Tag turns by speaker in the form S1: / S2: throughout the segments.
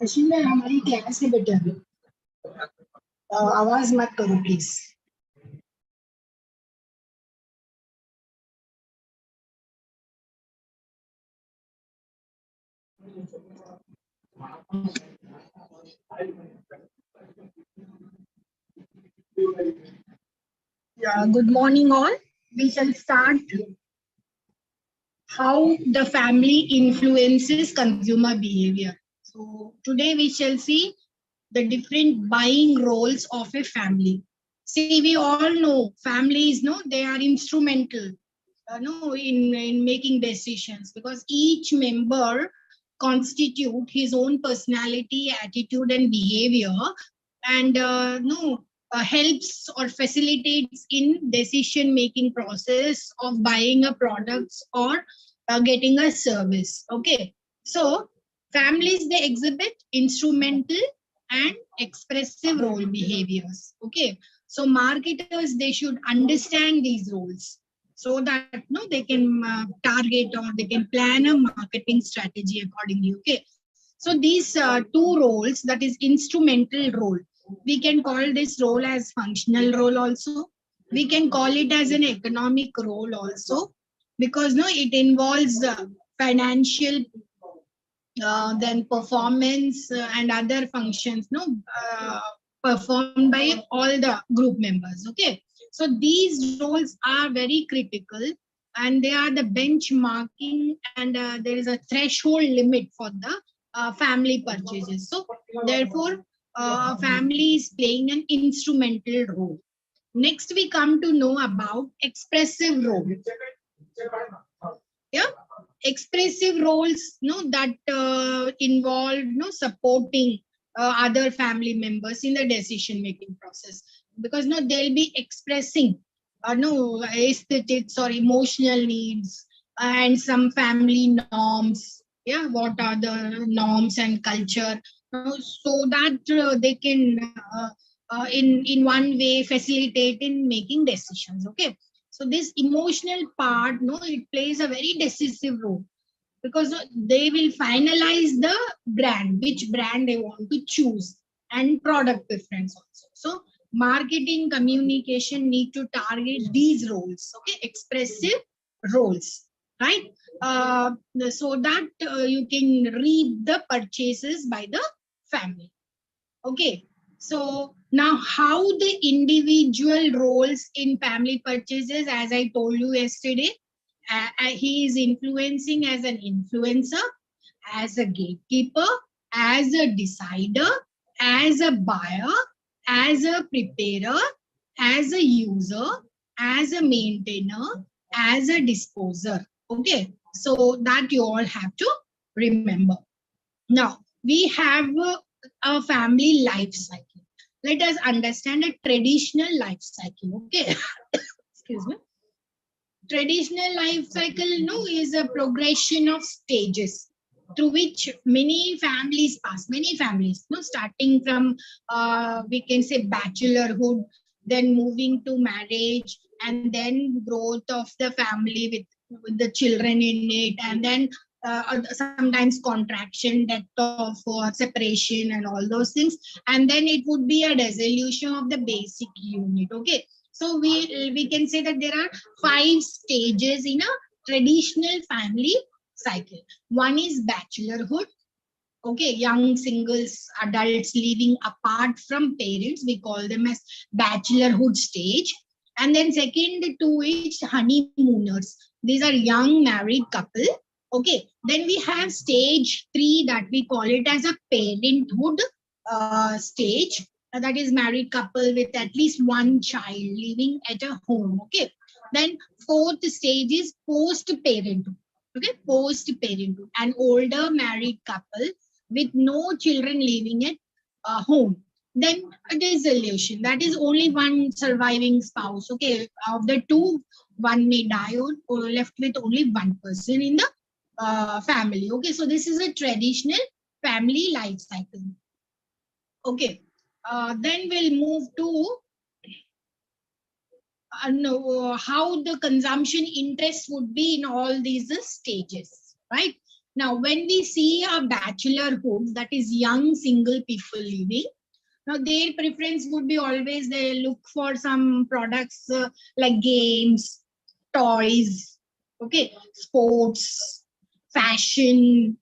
S1: Actually में हमारी class से बेटर आवाज मत करो please. Yeah, good morning all. We shall start how the family influences consumer behavior. So today we shall see the different buying roles of a family. See, we all know families, no, they are instrumental no, in making decisions, because each member constitute his own personality, attitude, and behavior, and no helps or facilitates in decision making process of buying a products or getting a service. Okay, so families, they exhibit instrumental and expressive role behaviors. Okay, so marketers, they should understand these roles so that no they can target or they can plan a marketing strategy accordingly. Okay, so these two roles, that is instrumental role, we can call this role as functional role also. We can call it as an economic role also, because no it involves financial, then performance and other functions performed by all the group members. Okay, so these roles are very critical, and they are the benchmarking, and there is a threshold limit for the family purchases. So therefore family is playing an instrumental role. Next we come to know about expressive role. Yeah, expressive roles that involve supporting other family members in the decision making process, because they'll be expressing aesthetics or emotional needs and some family norms. Yeah, what are the norms and culture, so that they can in one way facilitate in making decisions. Okay, so this emotional part, it plays a very decisive role, because they will finalize the brand, which brand they want to choose, and product preference also. So marketing communication need to target these roles. Okay, expressive roles, right? So that you can reap the purchases by the family. Okay, so now how the individual roles in family purchases, as I told you yesterday, he is influencing as an influencer, as a gatekeeper, as a decider, as a buyer, as a preparer, as a user, as a maintainer, as a disposer. Okay, so that you all have to remember. Now we have a family life cycle. Let us understand a traditional life cycle. Okay, excuse me. Traditional life cycle is a progression of stages through which many families pass. Many families, starting from we can say bachelorhood, then moving to marriage, and then growth of the family with the children in it, and then sometimes contraction, death of separation, and all those things, and then it would be a dissolution of the basic unit. Okay, so we can say that there are 5 stages in a traditional family cycle. One is bachelorhood. Okay, young singles, adults living apart from parents, we call them as bachelorhood stage. And then second two is honeymooners. These are young married couple. Okay. Then we have stage 3 that we call it as a parenthood stage. That is married couple with at least one child living at a home. Okay. Then fourth stage is post parenthood. Okay. Post parenthood. An older married couple with no children living at home. Then a dissolution, that is only one surviving spouse. Okay, of the two, one may die or left with only one person in the family. Okay, so this is a traditional family life cycle. Okay, then we'll move to how the consumption interest would be in all these stages, right? Now, when we see a bachelorhood, that is young single people living, now their preference would be always they look for some products like games, toys, okay, sports, fashion,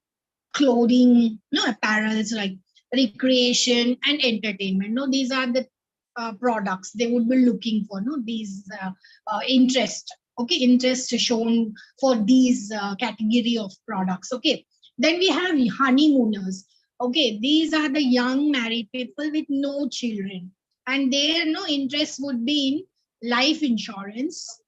S1: clothing, no apparels like recreation and entertainment. No, these are the products they would be looking for. No, these interest. Okay, interest shown for these category of products. Okay, then we have honeymooners. Okay, these are the young married people with no children, and their no interest would be in life insurance.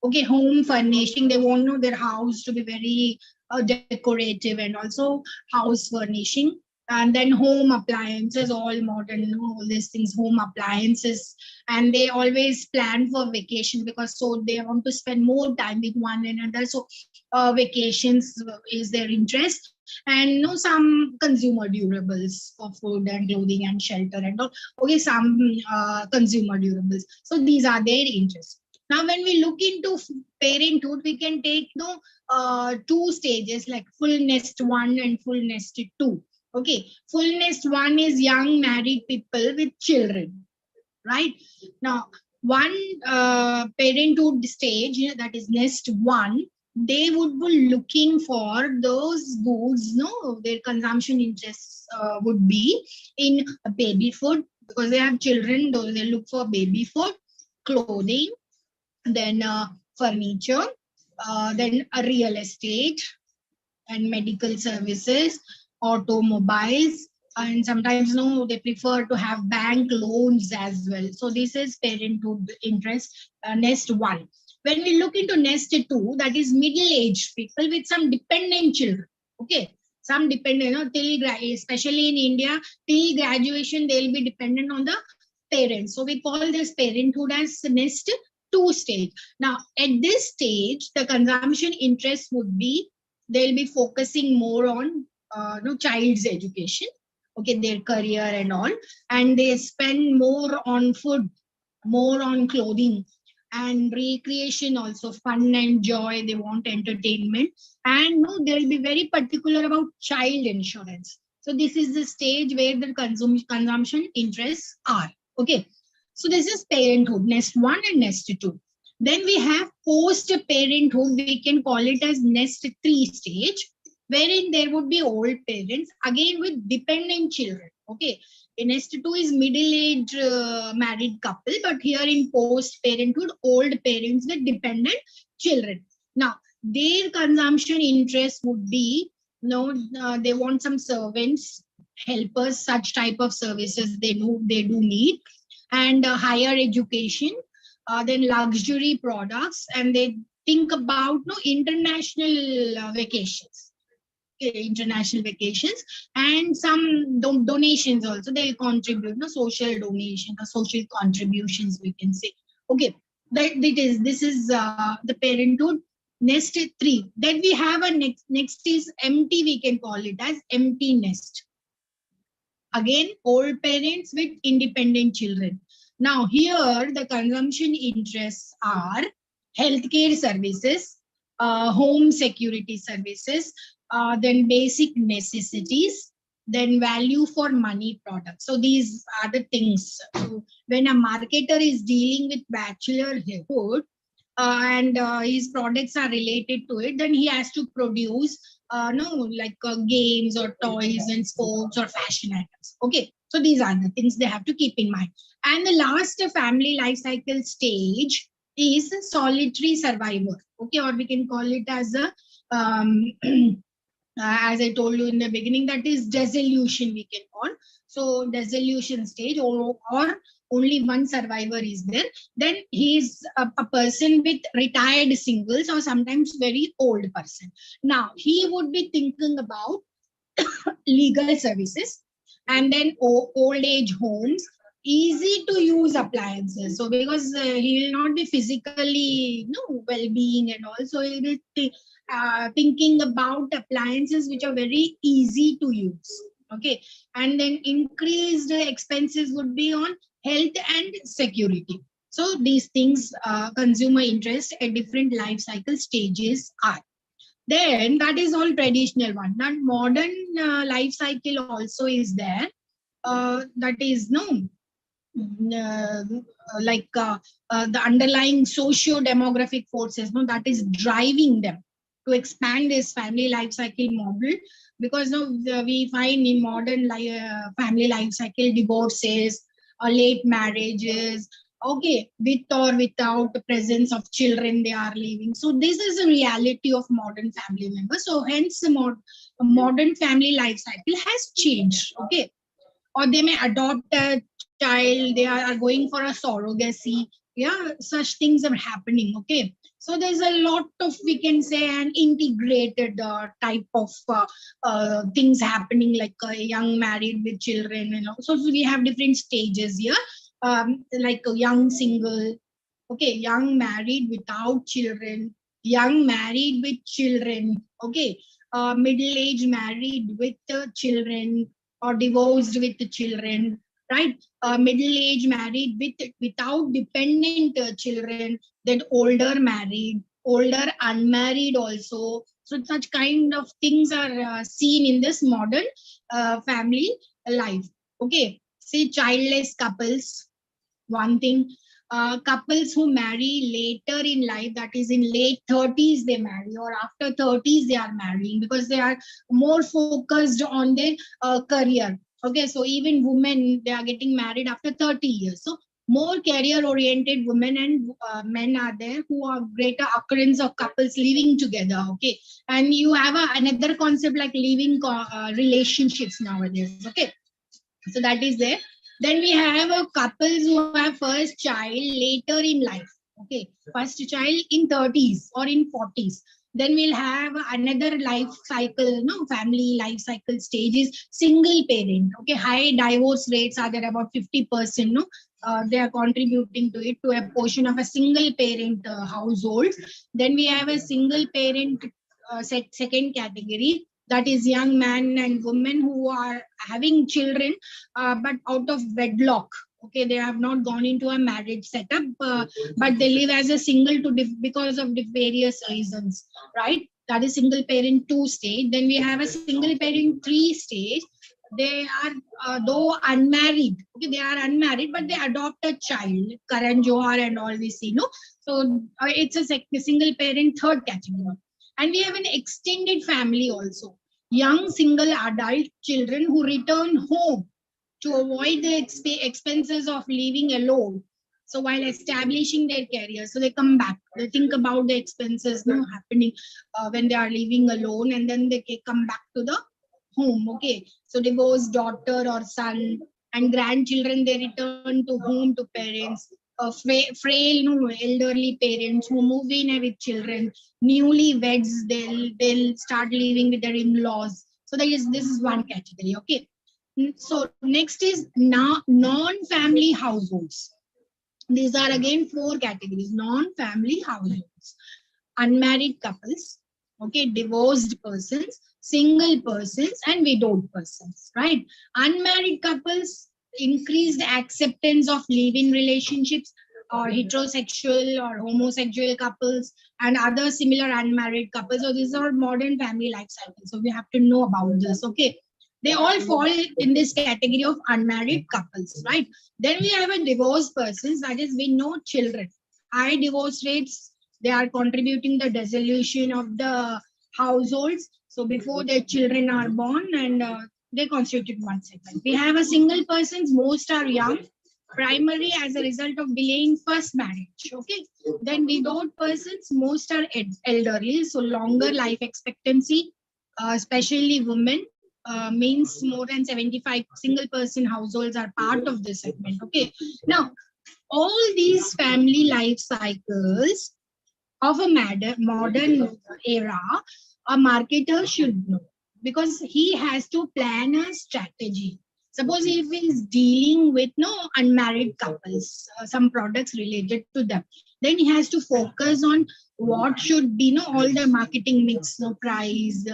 S1: Okay, home furnishing. They want know their house to be very decorative, and also house furnishing, and then home appliances, all modern, you know, all these things, home appliances. And they always plan for vacation because so they want to spend more time with one another. So vacations is their interest. And you know, some consumer durables for food and clothing and shelter and all. Okay, some consumer durables. So these are their interests. Now, when we look into parenthood, we can take two stages like full nest 1 and full nest 2. Okay, full nest 1 is young married people with children, right? Now, one parenthood stage, that is nest 1, they would be looking for those goods, no, their consumption interests would be in baby food because they have children, those they look for baby food, clothing, then furniture, then a real estate and medical services, automobiles, and sometimes no, they prefer to have bank loans as well. So this is parenthood interest, nest 1. When we look into nest 2, that is middle-aged people with some dependent children. Okay, some dependent, you know, till especially in India, till graduation they'll be dependent on the parents. So we call this parenthood as nest 2 stage. Now, at this stage, the consumption interest would be they'll be focusing more on child's education, okay, their career and all, and they spend more on food, more on clothing and recreation, also fun and joy. They want entertainment, and no, they'll be very particular about child insurance. So this is the stage where the consumption interests are. Okay, so this is parenthood, nest 1 and nest 2. Then we have post parenthood, we can call it as nest 3 stage, wherein there would be old parents, again with dependent children. Okay, in nest 2 is middle-aged married couple, but here in post parenthood, old parents with dependent children. Now, their consumption interest would be, they want some servants, helpers, such type of services they do need, and higher education, then luxury products, and they think about international vacations. International vacations, and some donations also they'll contribute, social donations or social contributions, we can say. Okay, this is the parenthood nest 3. Then we have a next is empty, we can call it as empty nest. Again, old parents with independent children. Now here the consumption interests are healthcare services, home security services, then basic necessities, then value for money products. So these are the things. So when a marketer is dealing with bachelorhood and his products are related to it, then he has to produce games or toys and sports or fashion items. Okay, so these are the things they have to keep in mind. And the last family life cycle stage is a solitary survivor. Okay, or we can call it as a as I told you in the beginning, that is dissolution we can call. So dissolution stage, or only one survivor is there. Then he is a person with retired singles or sometimes very old person. Now he would be thinking about legal services, and then old age homes, easy to use appliances. So because he will not be physically well-being, and also he will be thinking about appliances which are very easy to use. Okay, and then increased expenses would be on health and security. So these things, consumer interest at different life cycle stages are. Then that is all traditional one. That modern life cycle also is there. That is uh, like the underlying socio-demographic forces, that is driving them to expand this family life cycle model. Because we find in modern family life cycle divorces or late marriages, okay, with or without the presence of children they are living. So this is a reality of modern family members. So hence the modern family life cycle has changed. Okay, or they may adopt a child, they are going for a surrogacy. Yeah, such things are happening. Okay, so there's a lot of, we can say, an integrated type of things happening, like young married with children, so we have different stages here, like a young single, okay, young married without children, young married with children, okay, middle age married with children, or divorced with the children, right? Middle age married without dependent children, then older married, older unmarried also. So such kind of things are seen in this modern family life. Okay, say childless couples, one thing. Couples who marry later in life, that is in late 30s they marry, or after 30s they are marrying, because they are more focused on their career. Okay, so even women, they are getting married after 30 years. So more career oriented women and men are there, who are greater occurrence of couples living together. Okay, and you have another concept like living relationships nowadays. Okay, so that is there. Then we have couples who have first child later in life. Okay, first child in 30s or in 40s. Then we'll have another life cycle, no, family life cycle stage is single parent. Okay, high divorce rates are there, about 50%. No, they are contributing to it, to a portion of a single parent household. Then we have a single parent second category, that is young man and women who are having children, but out of wedlock. Okay, they have not gone into a marriage setup, but they live as a single because of the various reasons, right? That is single parent 2 stage. Then we have a single parent 3 stage. They are though unmarried. Okay, they are unmarried, but they adopt a child, Karan Johar and all we see. No, so it's a single parent third category. And we have an extended family also, young single adult children who return home to avoid the expenses of living alone. So while establishing their career, so they come back, they think about the expenses happening when they are living alone, and then they come back to the home. Okay, so divorced daughter or son and grandchildren, they return to home to parents. Frail, elderly parents who move in with children, newly weds, they'll start living with their in-laws. So this is one category. Okay, so next is non-family households. These are again 4 categories: non-family households, unmarried couples, okay, divorced persons, single persons, and widowed persons, right? Unmarried couples, increased acceptance of live-in relationships, or heterosexual or homosexual couples, and other similar unmarried couples. So these are modern family life cycles. So we have to know about this. Okay, they all fall in this category of unmarried couples, right? Then we have a divorced persons, that is, we know children. High divorce rates, they are contributing the dissolution of the households. So before their children are born, and they constitute one segment. We have a single persons, most are young, primary as a result of delaying first marriage. Okay, then widowed persons, most are elderly, so longer life expectancy, especially women, means more than 75 single person households are part of this segment. Okay, now all these family life cycles of a modern era, a marketer should know, because he has to plan a strategy. Suppose if he is dealing with no unmarried couples, some products related to them, then he has to focus on what should be no all the marketing mix, no price,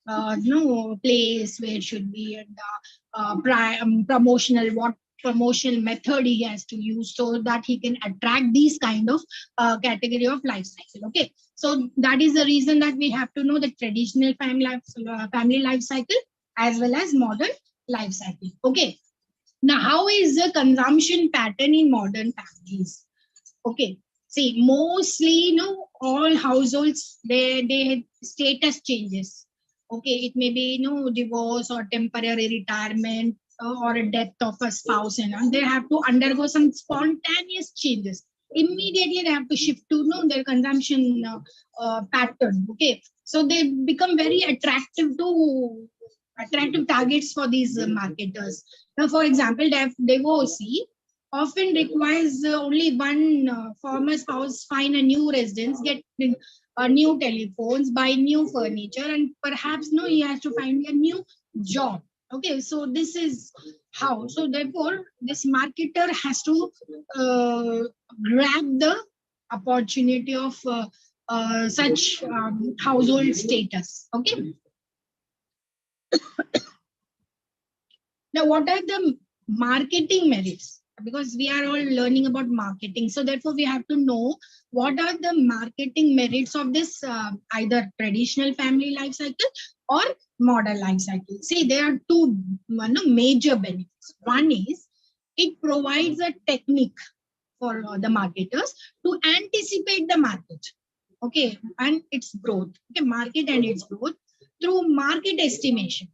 S1: no place where it should be, and promotional, what promotional method he has to use so that he can attract these kind of category of life cycle. Okay, so that is the reason that we have to know the traditional family life cycle as well as modern life cycle. Okay, now how is the consumption pattern in modern families? Okay, see, mostly all households, they status changes. Okay, it may be divorce or temporary retirement, or a death of a spouse, and they have to undergo some spontaneous changes. Immediately they have to shift to their consumption pattern. Okay, so they become very attractive targets for these marketers. Now, for example, divorcee often requires only one former spouse find a new residence, get new telephones, buy new furniture, and perhaps he has to find a new job. Okay, so this is how. So therefore, this marketer has to grab the opportunity of such household status. Okay. Now, what are the marketing merits? Because we are all learning about marketing, so therefore we have to know what are the marketing merits of this either traditional family life cycle or modern life cycle. See, there are two major benefits. One is it provides a technique for the marketers to anticipate the market, okay, and its growth. Okay, market and its growth through market estimation.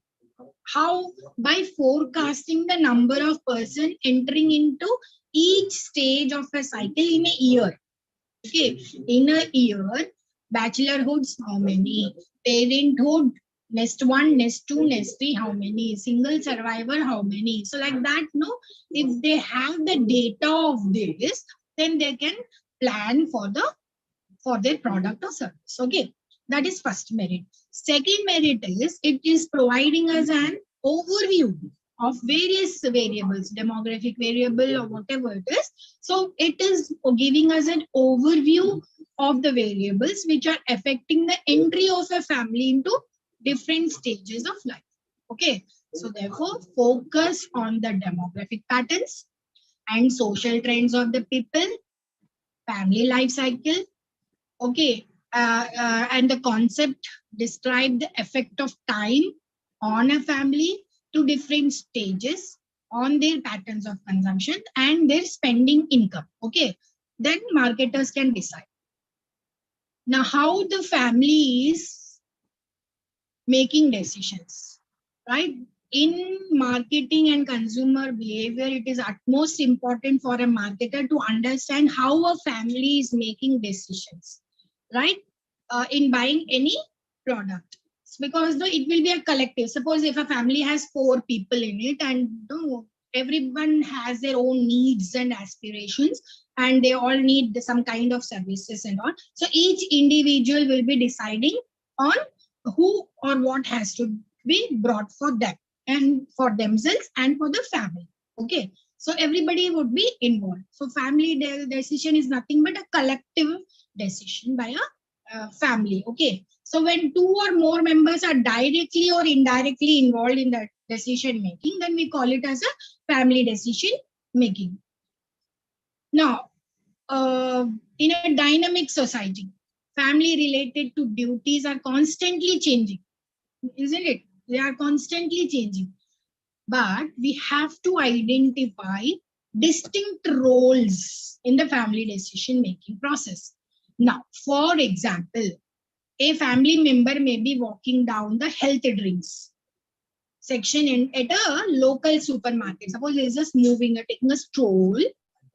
S1: How? By forecasting the number of person entering into each stage of a cycle in a year. Okay, in a year, bachelorhoods, how many? Parenthood, nest one, nest two, nest three, how many? Single survivor, how many? So like that, if they have the data of this, then they can plan for their product or service. Okay, that is first merit. Second merit is it is providing us an overview of various variables, demographic variable or whatever it is. So it is giving us an overview of the variables which are affecting the entry of a family into different stages of life. Okay, so therefore focus on the demographic patterns and social trends of the people, family life cycle. Okay, and the concept describe the effect of time on a family to different stages on their patterns of consumption and their spending income. Okay, then marketers can decide. Now, how the family is making decisions, right? In marketing and consumer behavior, it is utmost important for a marketer to understand how a family is making decisions, right? In buying any product, because it will be a collective. Suppose if a family has 4 people in it, and everyone has their own needs and aspirations, and they all need some kind of services and all. So each individual will be deciding on who or what has to be brought for them and for themselves and for the family. Okay, so everybody would be involved. So family decision is nothing but a collective decision by a family. Okay, so when 2 or more members are directly or indirectly involved in that decision making, then we call it as a family decision making. Now, in a dynamic society, family related to duties are constantly changing, isn't it? They are constantly changing. But we have to identify distinct roles in the family decision making process. Now, for example, a family member may be walking down the health drinks. section at a local supermarket. Suppose he's just taking a stroll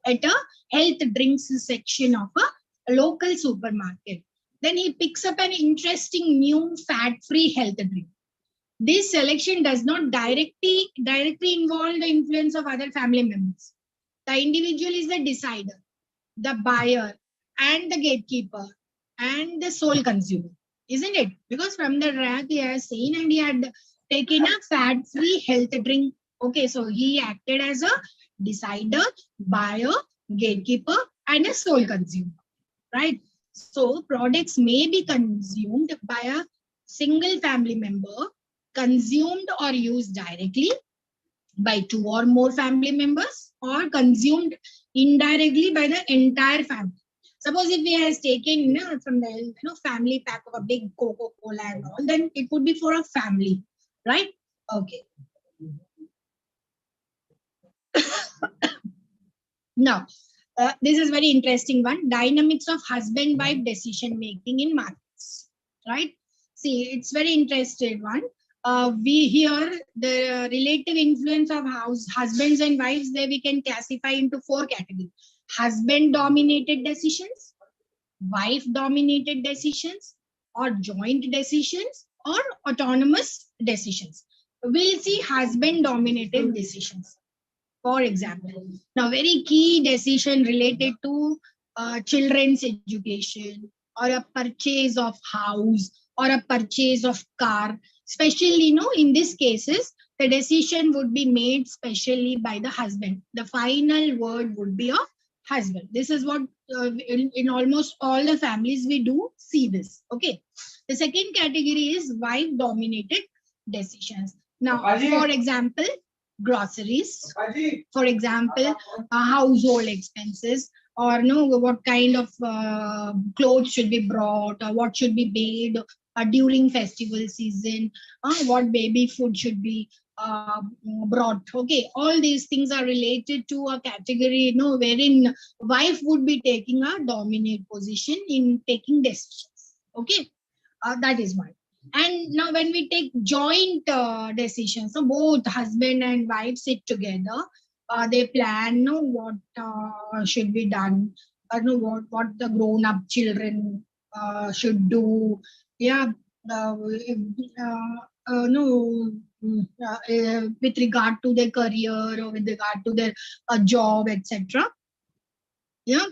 S1: at a health drinks section of a local supermarket. Then he picks up an interesting new fat-free health drink. This selection does not directly involve the influence of other family members. The individual is the decider, the buyer, and the gatekeeper, and the sole consumer, isn't it? Because from the rack he has seen and he had taken a fat-free health drink. Okay, so he acted as a decider, buyer, gatekeeper, and a sole consumer, right? So products may be consumed by a single family member, consumed or used directly by 2 or more family members, or consumed indirectly by the entire family. Suppose if he has taken from the family pack of a big Coca-Cola and all, then it would be for a family, right? Okay. Now, this is very interesting one. Dynamics of husband-wife decision making in markets, right? See, it's very interesting one. We hear the relative influence of husbands and wives. There we can classify into 4 categories: husband-dominated decisions, wife-dominated decisions, or joint decisions, or autonomous decisions. We'll see husband-dominated decisions. For example, now very key decision related to children's education, or a purchase of house, or a purchase of car. Especially, in these cases, the decision would be made specially by the husband. The final word would be of husband. This is what in almost all the families we do see this. Okay. The second category is wife-dominated decisions. Now, for example, groceries, for example, household expenses, or what kind of clothes should be brought, or what should be made during festival season, what baby food should be brought. Okay, all these things are related to a category wherein wife would be taking a dominant position in taking decisions. Okay, that is one. And now when we take joint decisions, so both husband and wife sit together, they plan what should be done, what the grown-up children should do. Yeah, with regard to their career, or with regard to their job, etc. Yeah,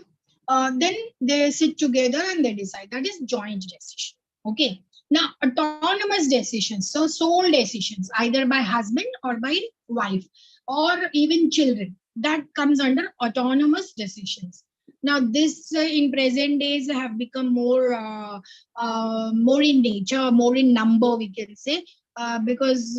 S1: then they sit together and they decide. That is joint decision. Okay. Now, autonomous decisions, so sole decisions, either by husband or by wife, or even children, that comes under autonomous decisions. Now, this in present days have become more in nature, more in number, we can say, because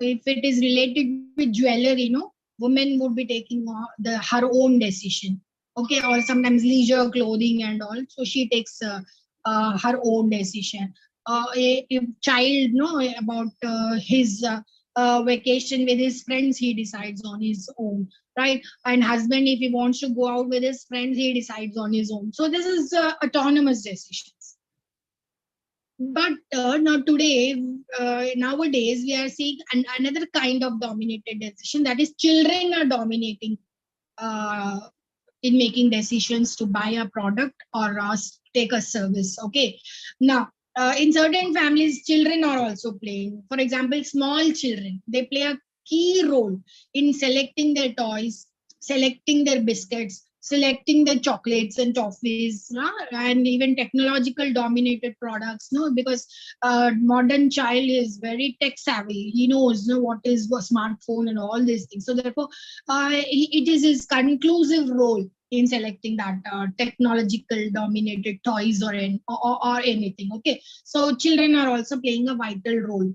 S1: if it is related with jewelry, women would be taking her own decision. Okay, or sometimes leisure clothing and all. So she takes her own decision. A child about his vacation with his friends, he decides on his own, right? And husband, if he wants to go out with his friends, he decides on his own. So this is autonomous decisions. But now today, nowadays, we are seeing another kind of dominated decision, that is children are dominating in making decisions to buy a product or take a service. Okay, now in certain families, children are also playing. For example, small children, they play a key role in selecting their toys, selecting their biscuits, selecting the chocolates and toffees, and even technological dominated products, because modern child is very tech savvy. He knows what is a smartphone and all these things. So therefore, it is his conclusive role in selecting that technological dominated toys or anything. Okay, so children are also playing a vital role.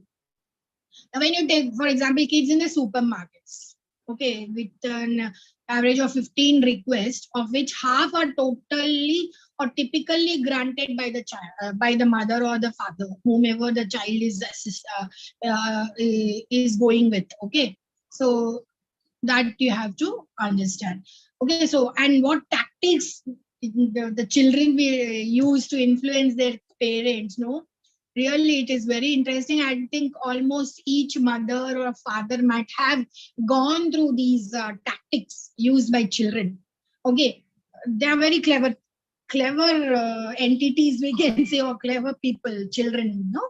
S1: Now, when you take, for example, kids in the supermarkets, okay, with an average of 15 requests, of which half are totally or typically granted by the child, by the mother or the father, whomever the child is going with. Okay, so that you have to understand. Okay, so and what tactics the children will use to influence their parents, Really, it is very interesting. I think almost each mother or father might have gone through these tactics used by children. Okay, they are very clever entities, we can say, or clever people, children, no?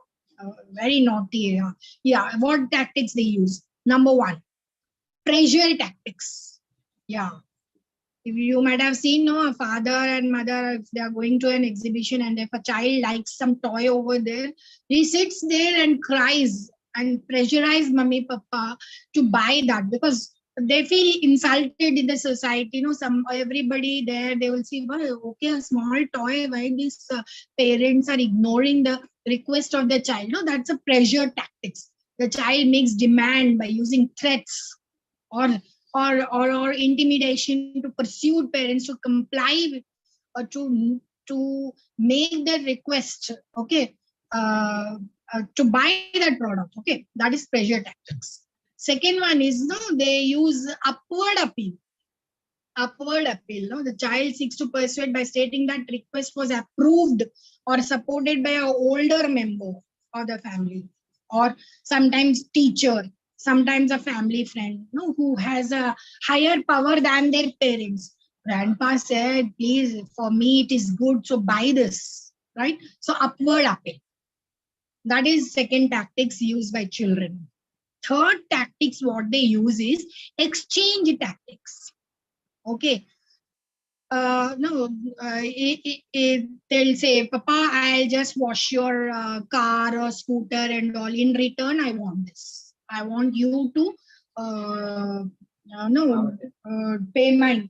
S1: Very naughty. Yeah, what tactics they use? Number one, pressure tactics. Yeah, if you might have seen, no, a father and mother, if they are going to an exhibition and if a child likes some toy over there, he sits there and cries and pressurize mummy, papa to buy that, because they feel insulted in the society. You know, some everybody there, they will see, well, okay, a small toy, why these parents are ignoring the request of the child? No, that's a pressure tactics. The child makes demand by using threats or or intimidation to pursue parents to comply with, or to make the request, okay, to buy that product. Okay, that is pressure tactics. Second one is, no, they use upward appeal. Upward appeal, no, the child seeks to persuade by stating that request was approved or supported by an older member of the family, or sometimes teacher, sometimes a family friend, no, who has a higher power than their parents. Grandpa said, please, for me it is good, so buy this, right? So upward appeal, that is second tactics used by children. Third tactics what they use is exchange tactics. Okay, no, they'll say, Papa, I'll just wash your car or scooter and all. In return, I want this. I want you to no, pay my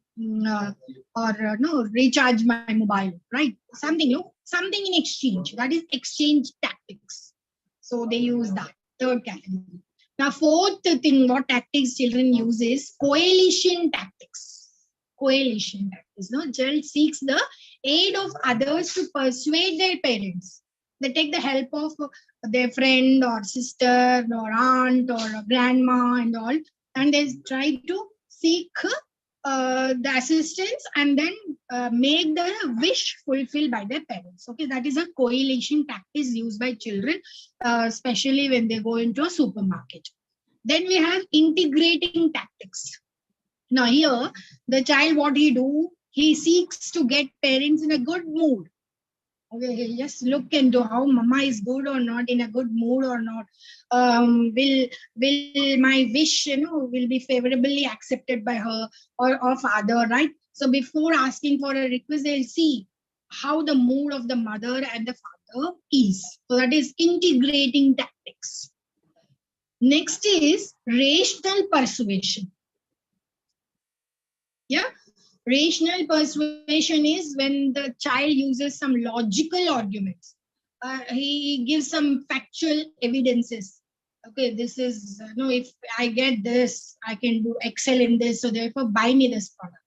S1: or no, recharge my mobile, right? Something, no, something in exchange. That is exchange tactics. So they use that. Third category. Now, fourth thing, what tactics children use is coalition tactics. Coalition tactics. No, child seeks the aid of others to persuade their parents. They take the help of their friend or sister or aunt or grandma and all, and they try to seek the assistance and then make the wish fulfilled by their parents. Okay, that is a coalition tactics used by children, especially when they go into a supermarket. Then we have integrating tactics. Now here, the child, what he do? He seeks to get parents in a good mood. Okay, he'll just look into how mama is good or not, in a good mood or not. Will my wish, will be favorably accepted by her or father, right? So before asking for a request, they'll see how the mood of the mother and the father is. So that is integrating tactics. Next is rational persuasion. Yeah, rational persuasion is when the child uses some logical arguments. He gives some factual evidences. Okay, this is, no, if I get this, I can do excel in this, so therefore buy me this product.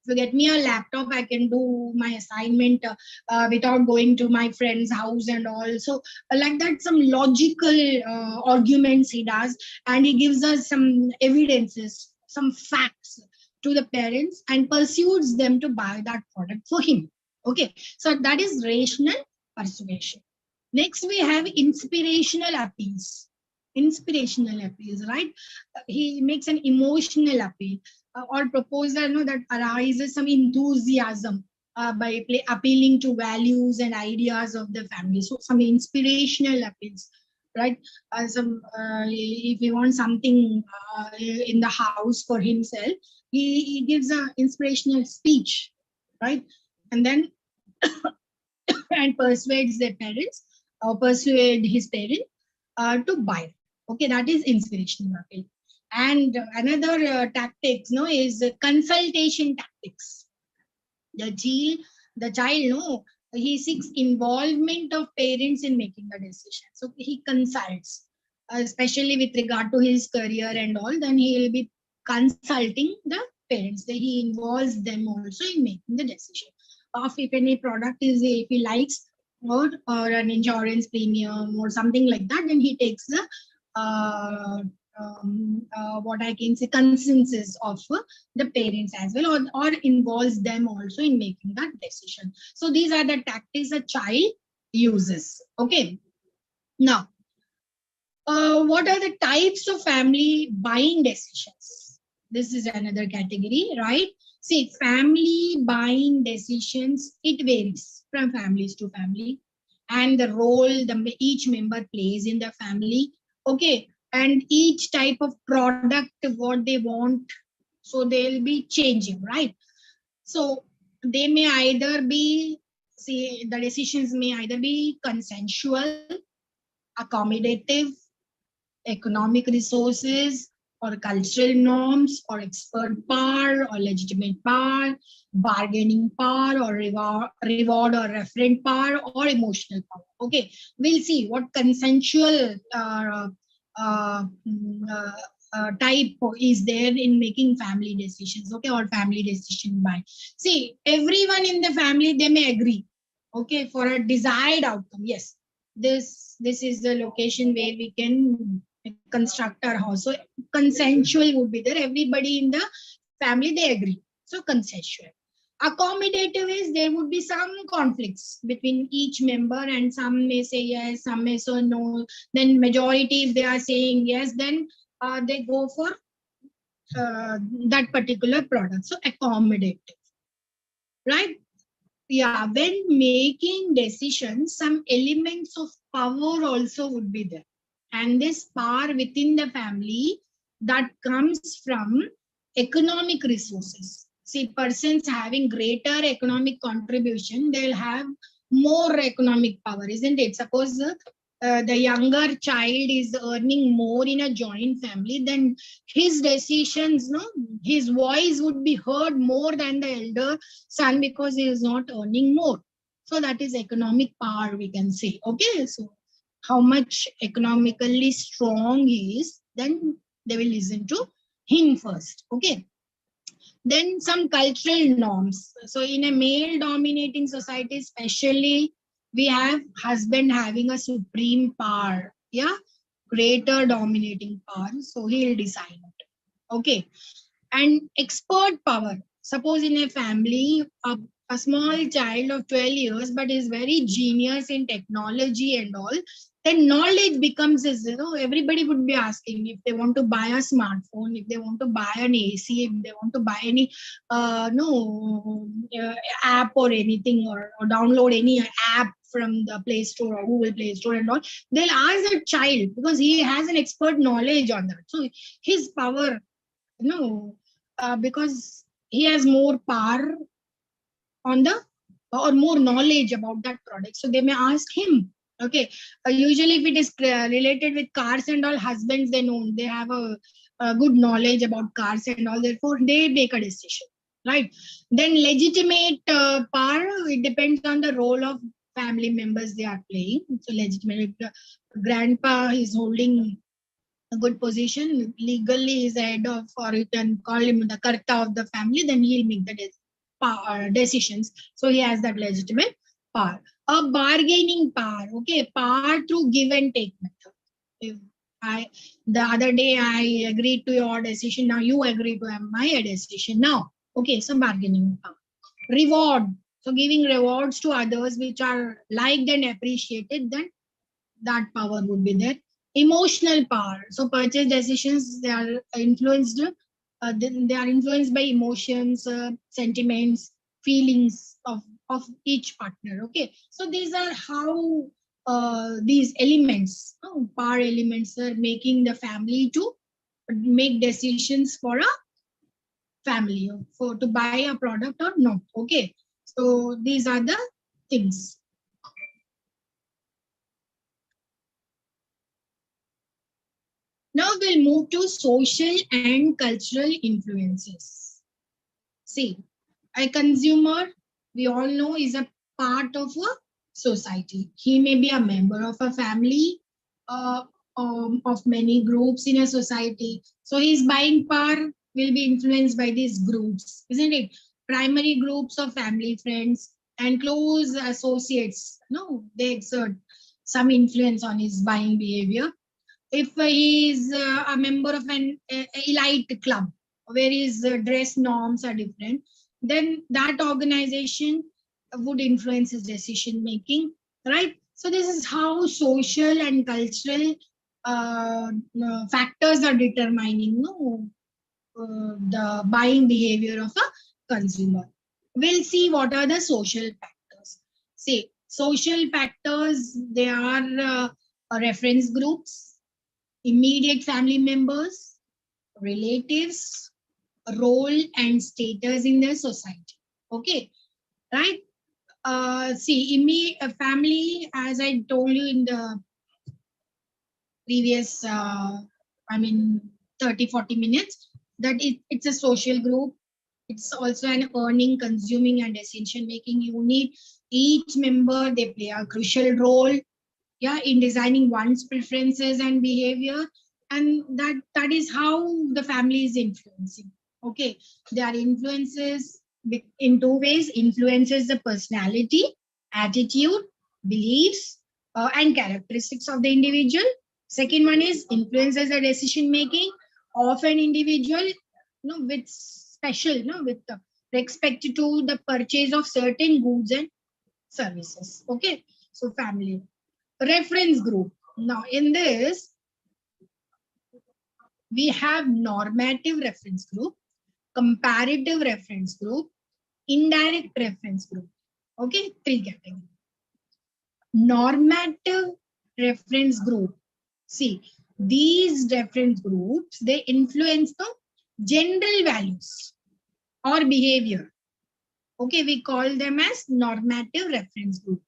S1: If you get me a laptop, I can do my assignment without going to my friend's house and all. So like that, some logical arguments he does, and he gives us some evidences, some facts to the parents and pursues them to buy that product for him. Okay, so that is rational persuasion. Next, we have inspirational appeals. Inspirational appeals, right? He makes an emotional appeal or proposal, that arises some enthusiasm by appealing to values and ideas of the family. So some inspirational appeals, right? If he wants something in the house for himself, he gives an inspirational speech, right? And then and persuades their parents or persuade his parent to buy. Okay, that is inspirational appeal. And another tactics, is consultation tactics. The child, he seeks involvement of parents in making the decision. So he consults, especially with regard to his career and all. Then he will be consulting the parents. Then he involves them also in making the decision of if any product is, if he likes, or an insurance premium or something like that. Then he takes the what I can say, consensus of the parents as well, or involves them also in making that decision. So these are the tactics a child uses. Okay. Now, what are the types of family buying decisions? This is another category, right? See, family buying decisions, it varies from families to family, and the role each member plays in the family. Okay, and each type of product, what they want, so they'll be changing, right? So they may either be, see, the decisions may either be consensual, accommodative, economic resources, or cultural norms, or expert power, or legitimate power, bargaining power, or reward or referent power, or emotional power. Okay, we'll see what consensual type is there in making family decisions. Okay, or family decision by. See, everyone in the family, they may agree. Okay, for a desired outcome. Yes, this is the location where we can construct our house. So consensual would be there. Everybody in the family, they agree. So consensual. Accommodative is there would be some conflicts between each member, and some may say yes, some may say no. Then majority, if they are saying yes, then they go for that particular product. So accommodative, right? Yeah, when making decisions, some elements of power also would be there. And this power within the family, that comes from economic resources. See, persons having greater economic contribution, they'll have more economic power, isn't it? Suppose the younger child is earning more in a joint family, then his decisions, no, his voice would be heard more than the elder son, because he is not earning more. So that is economic power, we can say. Okay, so how much economically strong he is, then they will listen to him first. Okay, then some cultural norms. So in a male dominating society, especially, we have husband having a supreme power, yeah, greater dominating power, so he'll decide. Okay, and expert power. Suppose in a family, a small child of 12 years, but is very genius in technology and all, then knowledge becomes, everybody would be asking if they want to buy a smartphone, if they want to buy an AC, if they want to buy any no app or anything, or download any app from the Play Store or Google Play Store and all, they'll ask the child because he has an expert knowledge on that. So his power, no, because he has more power on the, or more knowledge about that product, so they may ask him. Okay, usually if it is related with cars and all, husbands, they know, they have a good knowledge about cars and all, therefore they make a decision, right? Then legitimate power, it depends on the role of family members they are playing. So legitimate, grandpa is holding a good position, legally is the head of, or you can call him the karta of the family, then he'll make the decisions. So he has that legitimate power. A bargaining power, okay, power through give and take method. If the other day I agreed to your decision, now you agree to my decision now. Okay, so bargaining power. Reward, so giving rewards to others which are liked and appreciated, then that power would be there. Emotional power, so purchase decisions, they are influenced, they are influenced by emotions, sentiments, feelings of each partner. Okay, so these are how these elements, power elements, are making the family to make decisions for a family, for to buy a product or not. Okay, so these are the things. Now we'll move to social and cultural influences. See, a consumer, we all know, is a part of a society. He may be a member of a family, uh, of many groups in a society. So his buying power will be influenced by these groups, isn't it? Primary groups of family, friends, and close associates. No, they exert some influence on his buying behavior. If he is a member of an elite club where his dress norms are different, then that organization would influence his decision making, right? So this is how social and cultural factors are determining the buying behavior of a consumer. We'll see what are the social factors. See, social factors, they are reference groups, immediate family members, relatives, role and status in the society. Okay, right? See, a family, as I told you in the previous, I mean, 30-40 minutes, that it's a social group. It's also an earning, consuming, and decision making unit. Each member, they play a crucial role, yeah, in designing one's preferences and behavior, and that is how the family is influencing. Okay, there are influences in two ways: influences the personality, attitude, beliefs, and characteristics of the individual. Second one is influences the decision making of an individual, with special, with respect to the purchase of certain goods and services. Okay, so family. Reference group. Now, in this, we have normative reference group, comparative reference group, indirect reference group. Okay, three categories. Normative reference group. See, these reference groups, they influence the general values or behavior. Okay, we call them as normative reference group.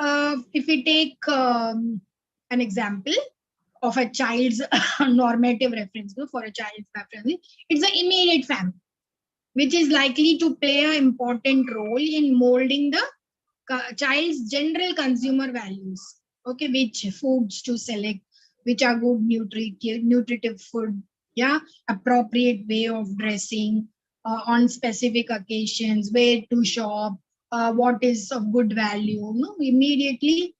S1: If we take an example of a child's normative reference group for a child's family, it's the immediate family, which is likely to play an important role in molding the child's general consumer values. Okay, which foods to select, which are good nutritive food, yeah, appropriate way of dressing on specific occasions, where to shop, what is of good value. Immediately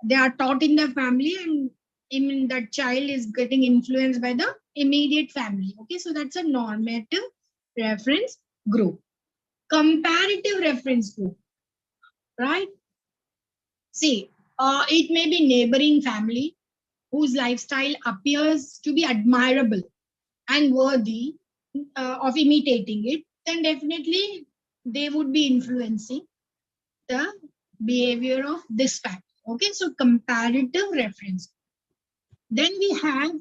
S1: they are taught in the family, and in that child is getting influenced by the immediate family. Okay, so that's a normative reference group. Comparative reference group, right? See, it may be neighboring family whose lifestyle appears to be admirable and worthy of imitating it, then definitely they would be influencing the behavior of this factor. Okay, so comparative reference. Then we have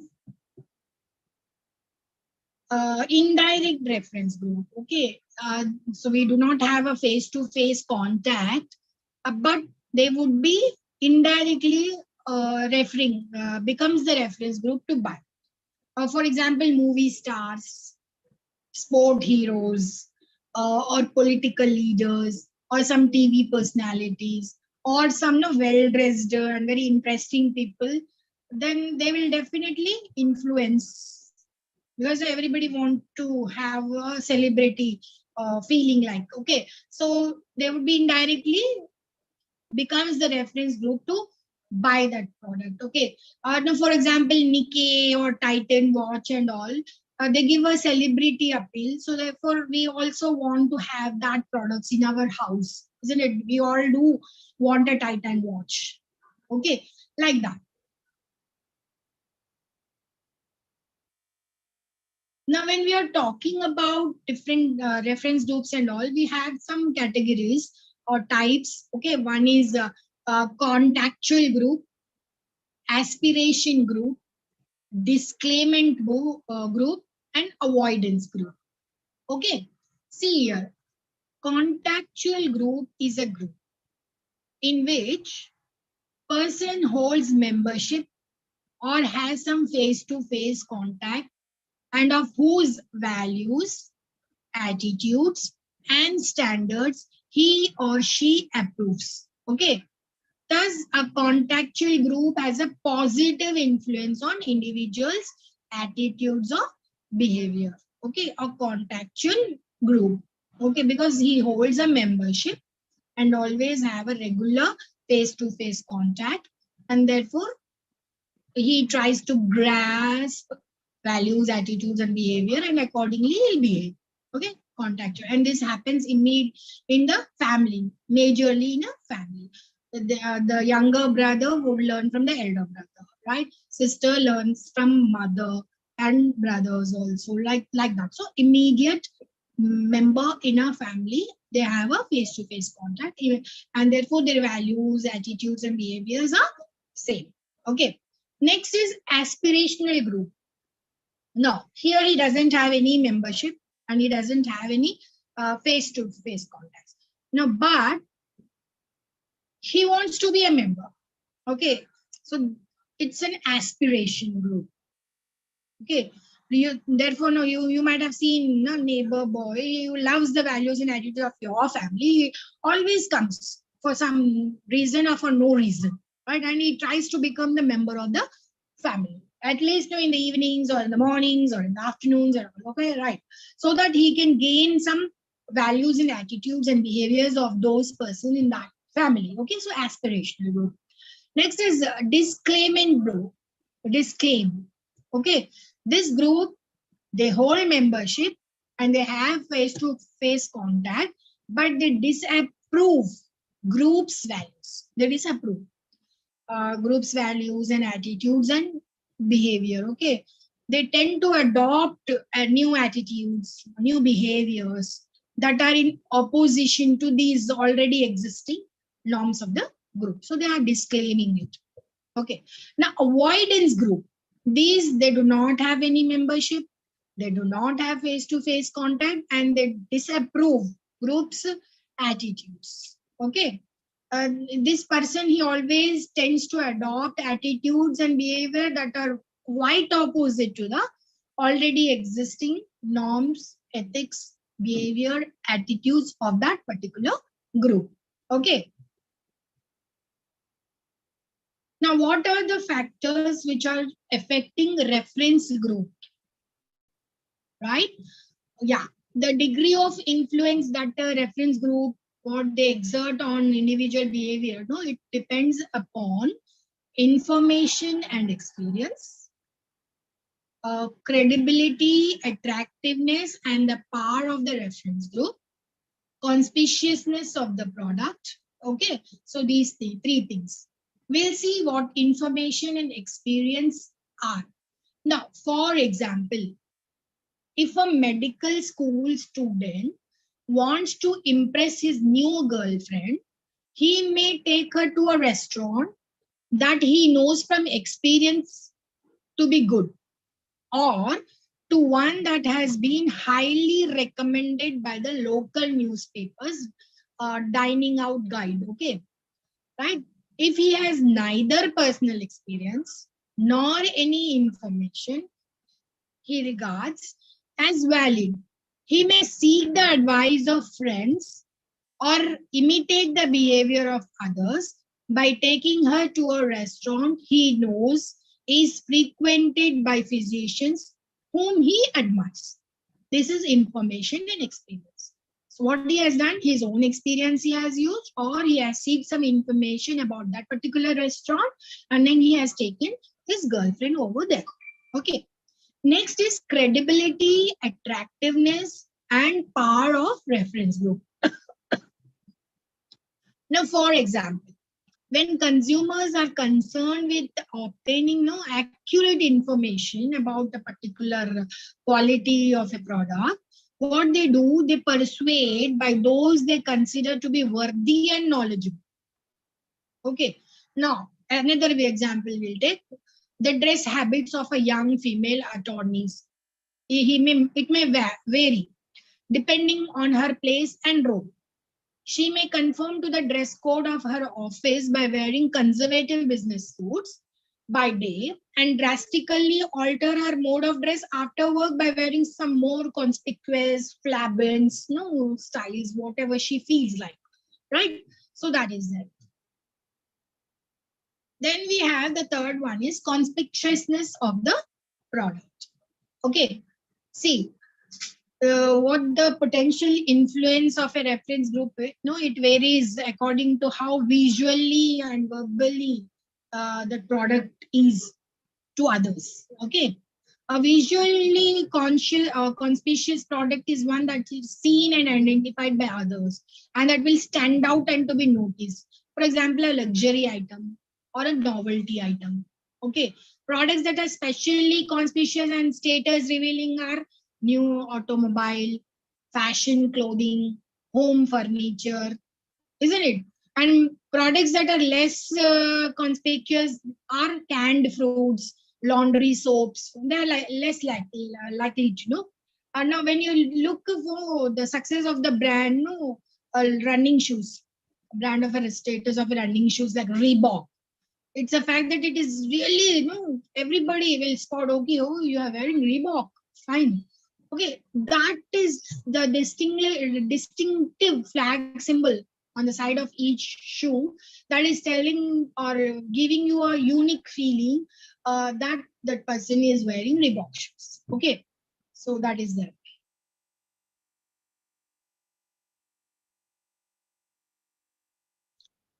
S1: indirect reference group. Okay, so we do not have a face-to-face contact, but they would be indirectly referring, becomes the reference group to buy. For example, movie stars, sport heroes, or political leaders, or some TV personalities, or some well-dressed and very interesting people, then they will definitely influence, because everybody want to have a celebrity feeling like. Okay, so they would be indirectly becomes the reference group to buy that product. Okay, now for example, Nikkei or Titan watch and all, they give a celebrity appeal, so therefore we also want to have that products in our house, isn't it? We all do want a Titan watch. Okay, like that. Now, when we are talking about different reference groups and all, we have some categories or types. Okay, one is contactual group, aspiration group, disclaimant group, and avoidance group. Okay, see here, contactual group is a group in which person holds membership or has some face-to-face contact, and of whose values, attitudes, and standards he or she approves. Okay, thus a contactual group has a positive influence on individuals' attitudes or behavior. Okay, a contactual group. Okay, because he holds a membership and always have a regular face-to-face contact, and therefore he tries to grasp values, attitudes, and behavior, and accordingly he'll behave. Okay, contact you. And this happens in the family, majorly in a family. The younger brother would learn from the elder brother, right? Sister learns from mother and brothers also, like that. So immediate member in a family, they have a face-to-face contact, and therefore their values, attitudes, and behaviors are same. Okay. Next is aspirational group. No, here he doesn't have any membership and he doesn't have any face-to-face contacts. No, but he wants to be a member. Okay, so it's an aspiration group. Okay, therefore, no, you might have seen a neighbor boy who loves the values and attitudes of your family. He always comes for some reason or for no reason, right? And he tries to become the member of the family, at least in the evenings or in the mornings or in the afternoons, or okay, right? So that he can gain some values and attitudes and behaviors of those person in that family. Okay, so aspirational group. Next is disclaiming group. Disclaim. Okay, this group, they hold membership and they have face-to-face contact, but they disapprove group's values. They disapprove group's values and attitudes and behavior. Okay, they tend to adopt new attitudes, new behaviors that are in opposition to these already existing norms of the group. So they are disclaiming it. Okay. Now, avoidance group. These, they do not have any membership. They do not have face-to-face contact and they disapprove groups' attitudes. Okay. This person, he always tends to adopt attitudes and behavior that are quite opposite to the already existing norms, ethics, behavior, attitudes of that particular group. Okay. Now, what are the factors which are affecting reference group? Right? Yeah, the degree of influence that a reference group, what they exert on individual behavior, no, it depends upon information and experience, credibility, attractiveness, and the power of the reference group, conspicuousness of the product. Okay, so these three things. We'll see what information and experience are. Now, for example, if a medical school student wants to impress his new girlfriend, he may take her to a restaurant that he knows from experience to be good, or to one that has been highly recommended by the local newspapers, dining out guide. Okay, right? If he has neither personal experience nor any information he regards as valid, he may seek the advice of friends or imitate the behavior of others by taking her to a restaurant he knows is frequented by physicians whom he admires. This is information and experience. So what he has done, his own experience he has used, or he has seeked some information about that particular restaurant, and then he has taken his girlfriend over there. Okay. Next is credibility, attractiveness, and power of reference group. Now, for example, when consumers are concerned with obtaining accurate information about a particular quality of a product, what they do, they persuade by those they consider to be worthy and knowledgeable. Okay. Now, another example we'll take the dress habits of a young female attorneys. It may vary depending on her place and role. She may conform to the dress code of her office by wearing conservative business suits by day and drastically alter her mode of dress after work by wearing some more conspicuous flabins, styles, whatever she feels like, right? So that is that. Then we have the third one is conspicuousness of the product. Okay, see, what the potential influence of a reference group is, it varies according to how visually and verbally the product is to others. Okay, a visually conscious or conspicuous product is one that is seen and identified by others and that will stand out and to be noticed. For example, a luxury item or a novelty item. Okay, products that are specially conspicuous and status revealing are new automobile, fashion clothing, home furniture, isn't it? And products that are less conspicuous are canned fruits, laundry soaps. They're less likely to know. And now, when you look for the success of the brand, no, running shoes, brand of a status of running shoes like Reebok. It's a fact that it is really, everybody will spot, okay, oh, you are wearing Reebok. Fine. Okay, that is the distinctive flag symbol on the side of each shoe that is telling or giving you a unique feeling that that person is wearing Reebok shoes. Okay, so that is there.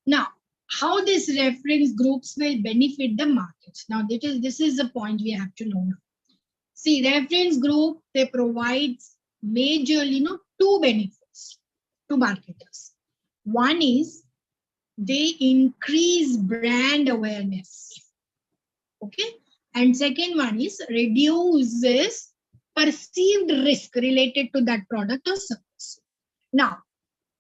S1: Now, how these reference groups will benefit the markets. Now, this is the point we have to know now. See, reference group, they provide majorly, two benefits to marketers. One is they increase brand awareness. Okay. And second one is reduces perceived risk related to that product or service. Now,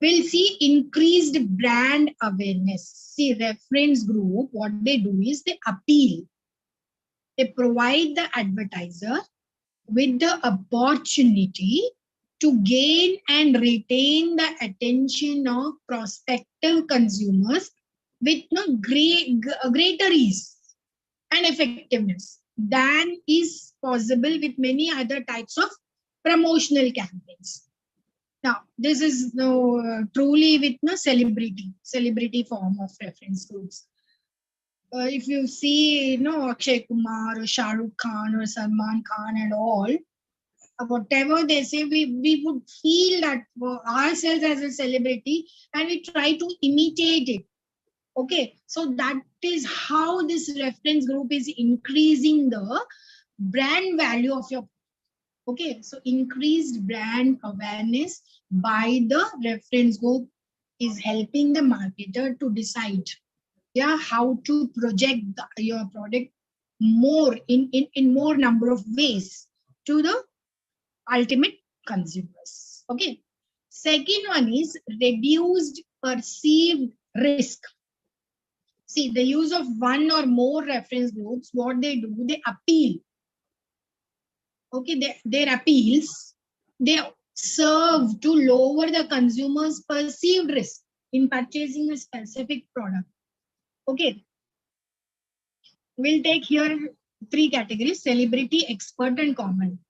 S1: we'll see increased brand awareness. See, reference group, what they do is they appeal. They provide the advertiser with the opportunity to gain and retain the attention of prospective consumers with greater ease and effectiveness than is possible with many other types of promotional campaigns. Now, this is truly with celebrity form of reference groups. If you see, Akshay Kumar or Shah Rukh Khan or Salman Khan and all, whatever they say, we would feel that ourselves as a celebrity and we try to imitate it. Okay, so that is how this reference group is increasing the brand value of your. Okay, so increased brand awareness by the reference group is helping the marketer to decide, how to project your product more in more number of ways to the ultimate consumers. Okay. Second one is reduced perceived risk. See, the use of one or more reference groups, what they do, they appeal. Okay, their appeals, they serve to lower the consumer's perceived risk in purchasing a specific product. Okay. We'll take here three categories: celebrity, expert, and common.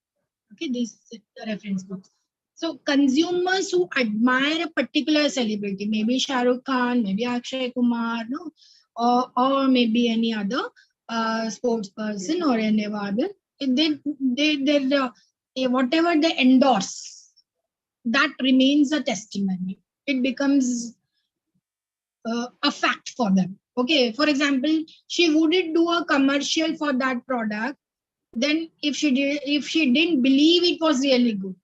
S1: Okay, these reference groups. So consumers who admire a particular celebrity, maybe Shah Rukh Khan, maybe Akshay Kumar, or maybe any other sports person or any other, whatever they endorse, that remains a testimony. It becomes a fact for them. Okay, for example, she wouldn't do a commercial for that product then if she didn't believe it was really good,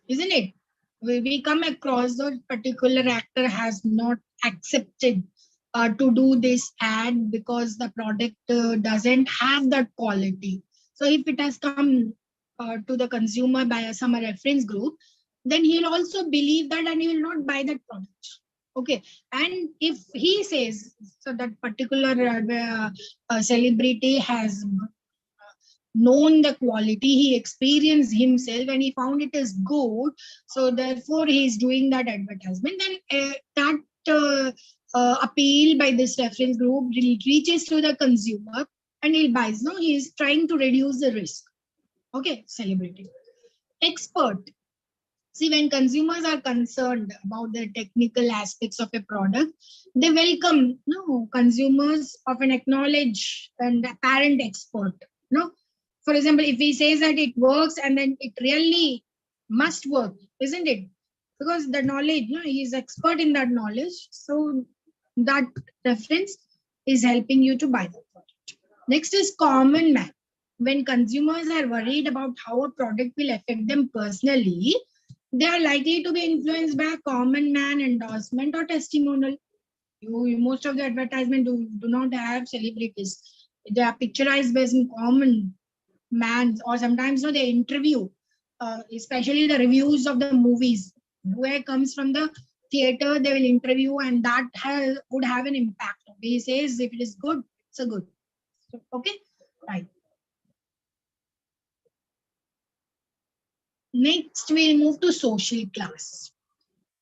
S1: isn't it? We come across the particular actor has not accepted to do this ad because the product doesn't have that quality. So if it has come to the consumer by some reference group, then he'll also believe that and he will not buy that product. Okay, and if he says so that particular celebrity has known the quality, he experienced himself and he found it as good, so therefore he is doing that advertisement, then that appeal by this reference group reaches to the consumer and he buys. No, he is trying to reduce the risk. Okay, celebrity. Expert. See, when consumers are concerned about the technical aspects of a product, they welcome consumers of an acknowledged and apparent expert. For example, if he says that it works and then it really must work, isn't it? Because the knowledge, he is expert in that knowledge. So that reference is helping you to buy that product. Next is common man. When consumers are worried about how a product will affect them personally, they are likely to be influenced by a common man endorsement or testimonial. Most of the advertisement do not have celebrities. They are picturized based in common man, or sometimes they interview, especially the reviews of the movies. Whoever comes from the theater, they will interview, and that would have an impact. He says if it is good, it's a good. Okay, right. Next, we move to social class.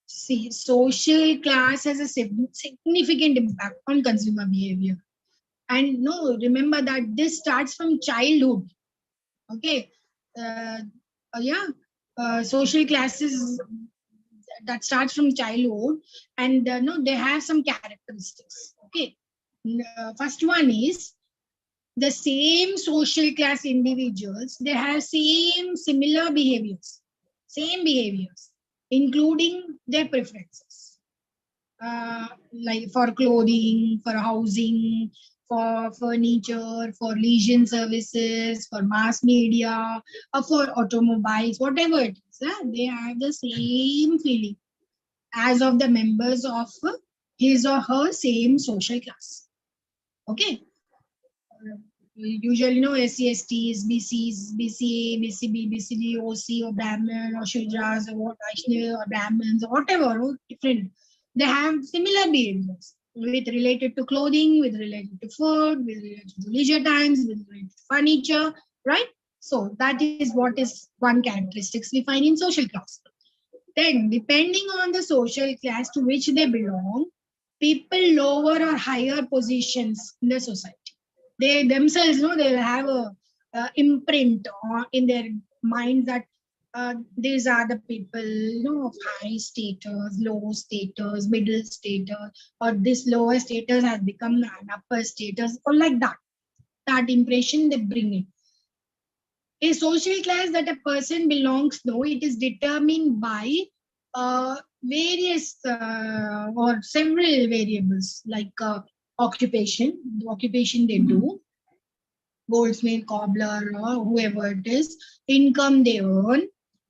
S1: See, social class has a significant impact on consumer behavior. And no, remember that this starts from childhood. Okay. Uh, yeah. Social classes that starts from childhood, and no, they have some characteristics. Okay. First one is the same social class individuals, they have similar behaviors, including their preferences, like for clothing, for housing, for furniture, for leisure services, for mass media, or for automobiles, whatever it is. They have the same feeling as of the members of his or her same social class. Okay. Usually, SCSTs, BCs, BCA, BCB, BCD, OC, or Brahmin, or Shudras, or what Vaishnav, or Brahmins, or whatever, different. They have similar behaviors with related to clothing, with related to food, with related to leisure times, with related to furniture, right? So that is what is one characteristics we find in social class. Then, depending on the social class to which they belong, people lower or higher positions in the society, they themselves know they'll have a imprint in their minds that these are the people of high status, low status, middle status, or this lower status has become an upper status, or like that impression they bring in. A social class that a person belongs to, it is determined by various or several variables, like the occupation they do, goldsmith, cobbler, or whoever it is, income they earn,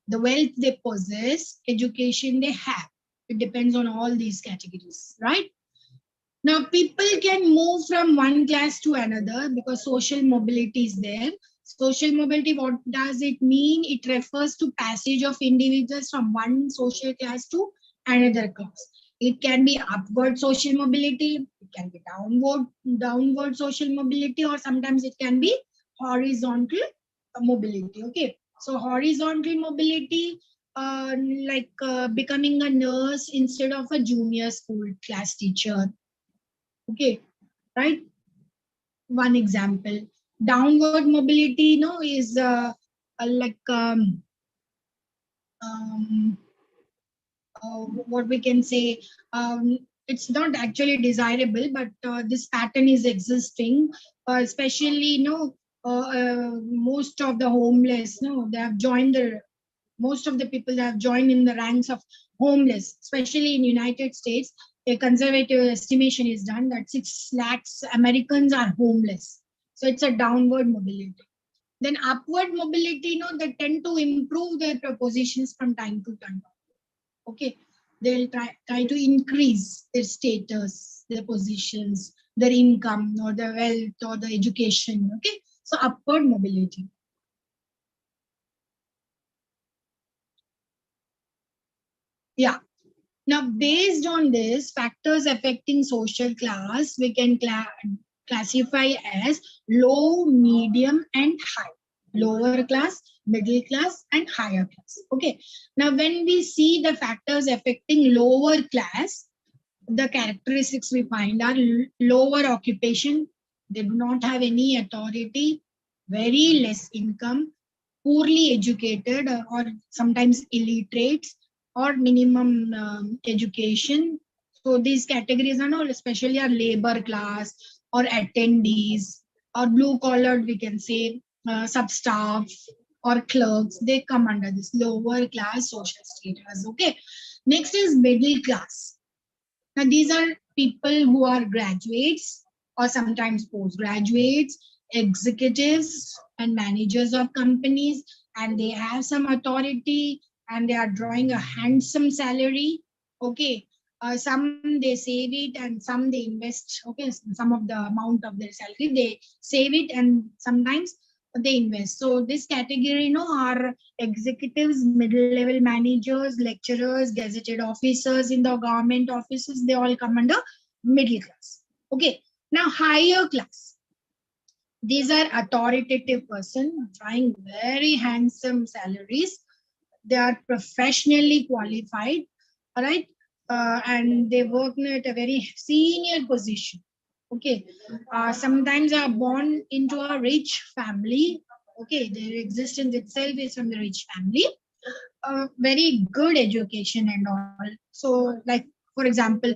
S1: the wealth they possess, education they have. It depends on all these categories, right? Now, people can move from one class to another because social mobility is there. Social mobility, what does it mean? It refers to passage of individuals from one social class to another class. It can be upward social mobility, it can be downward social mobility, or sometimes it can be horizontal mobility. Okay, so horizontal mobility, like becoming a nurse instead of a junior school class teacher. Okay, right? One example. Downward mobility, is like um, what we can say. It's not actually desirable, but this pattern is existing, especially, most of the homeless, they have joined the most of the people that have joined in the ranks of homeless, especially in United States. A conservative estimation is done that 6 lakhs Americans are homeless. So it's a downward mobility. Then upward mobility, they tend to improve their positions from time to time. Okay. They'll try to increase their status, their positions, their income, or their wealth, or the education. Okay. So upward mobility. Yeah. Now, based on this, factors affecting social class, we can classify as low, medium, and high. Lower class, middle class, and higher class. Okay. Now, when we see the factors affecting lower class, the characteristics we find are lower occupation, they do not have any authority, very less income, poorly educated, or sometimes illiterate, or minimum education. So these categories are not, especially are labor class, or attendees, or blue collared, we can say, substaff, or clerks. They come under this lower class social status. Okay. Next is middle class. Now, these are people who are graduates or sometimes postgraduates, executives, and managers of companies, and they have some authority, and they are drawing a handsome salary. Okay. Some they save it and some they invest. Okay, some of the amount of their salary they save it and sometimes they invest. So this category, are executives, middle-level managers, lecturers, gazetted officers in the government offices. They all come under middle class. Okay, now higher class. These are authoritative person trying very handsome salaries. They are professionally qualified, all right, and they work at a very senior position. Okay, sometimes are born into a rich family. Okay, their existence itself is from the rich family. Very good education and all. So, like for example,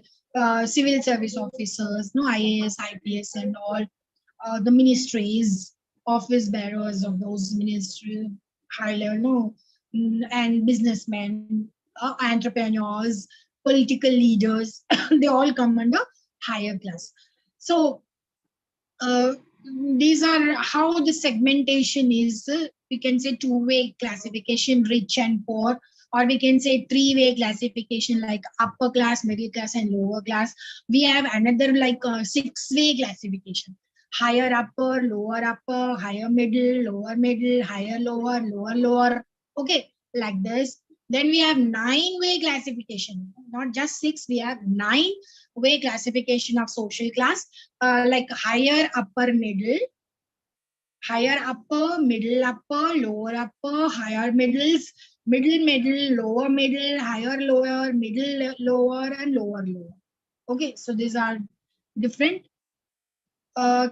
S1: civil service officers, no IAS, IPS, and all the ministries, office bearers of those ministry, high level, and businessmen, entrepreneurs, political leaders, they all come under higher class. So uh, these are how the segmentation is. We can say two-way classification, rich and poor, or we can say three-way classification like upper class, middle class, and lower class. We have another like six-way classification: higher upper, higher middle, higher lower lower. Okay, like this. Then we have nine-way classification, not just six. We have nine-way classification of social class, like higher upper, lower upper, higher middle, lower middle, higher lower, middle lower, and lower lower. Okay, so these are different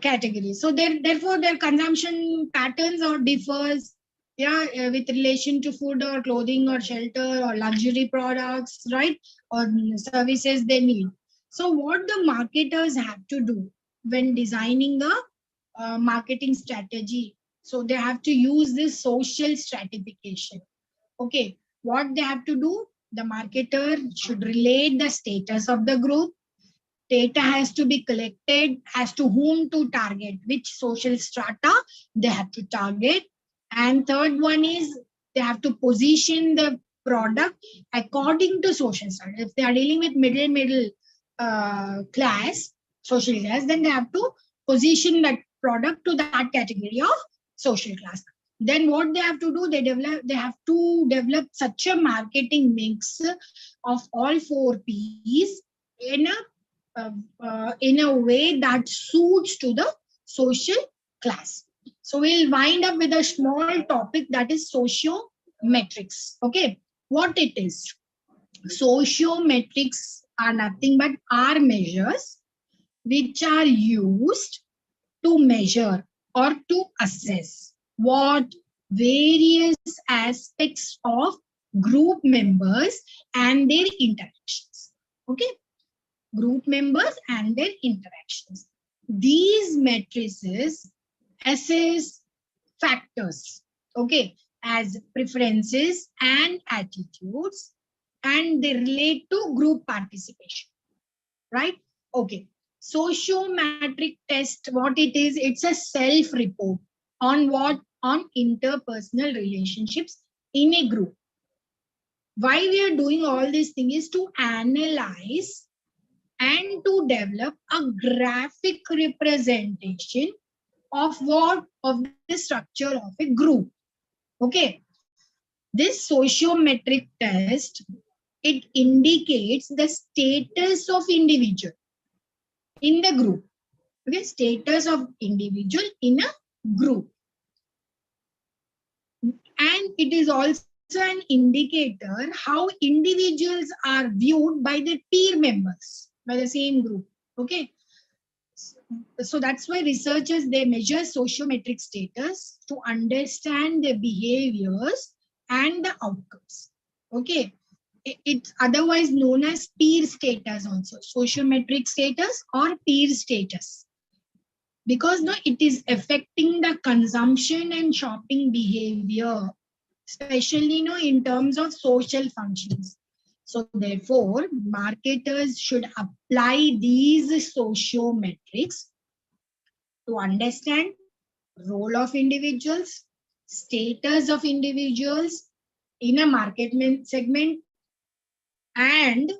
S1: categories. So therefore their consumption patterns or differs, yeah, with relation to food or clothing or shelter or luxury products, right, or services they need. So what the marketers have to do when designing the marketing strategy? So they have to use this social stratification. Okay, what they have to do? The marketer should relate the status of the group. Data has to be collected as to whom to target, which social strata they have to target. And third one is they have to position the product according to social strata. If they are dealing with middle class, social class, then they have to position that product to that category of social class. Then what they have to do? They have to develop such a marketing mix of all four P's in a way that suits to the social class. So we'll wind up with a small topic that is sociometrics. Okay, what it is? Sociometrics are nothing but are measures which are used to measure or to assess what various aspects of group members and their interactions. Okay, group members and their interactions. These matrices assess factors, okay, as preferences and attitudes, and they relate to group participation, right? Okay. Sociometric test, what it is? It's a self-report on what? On interpersonal relationships in a group. Why we are doing all these things is to analyze and to develop a graphic representation of what? Of the structure of a group. Okay. This sociometric test, it indicates the status of individual in the group. Okay, status of individual in a group. And it is also an indicator how individuals are viewed by the peer members, by the same group. Okay. So that's why researchers, they measure sociometric status to understand their behaviors and the outcomes. Okay. It's otherwise known as peer status also, sociometric status or peer status. Because no, it is affecting the consumption and shopping behavior, especially in terms of social functions. So therefore, marketers should apply these sociometrics to understand role of individuals, status of individuals in a market segment, and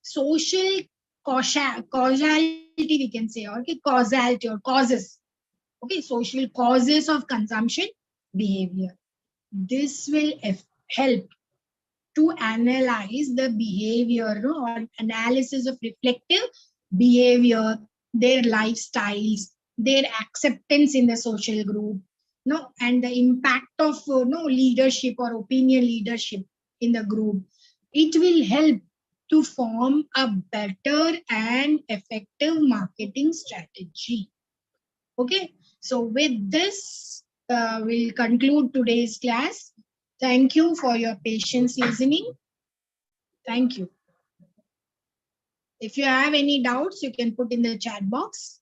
S1: social causality, we can say, or okay, causality or causes. Okay, social causes of consumption behavior. This will help to analyze the behavior, no, or analysis of reflective behavior, their lifestyles, their acceptance in the social group, no, and the impact of no leadership or opinion leadership in the group. It will help to form a better and effective marketing strategy. Okay, so with this, we'll conclude today's class. Thank you for your patience listening. Thank you. If you have any doubts, you can put in the chat box.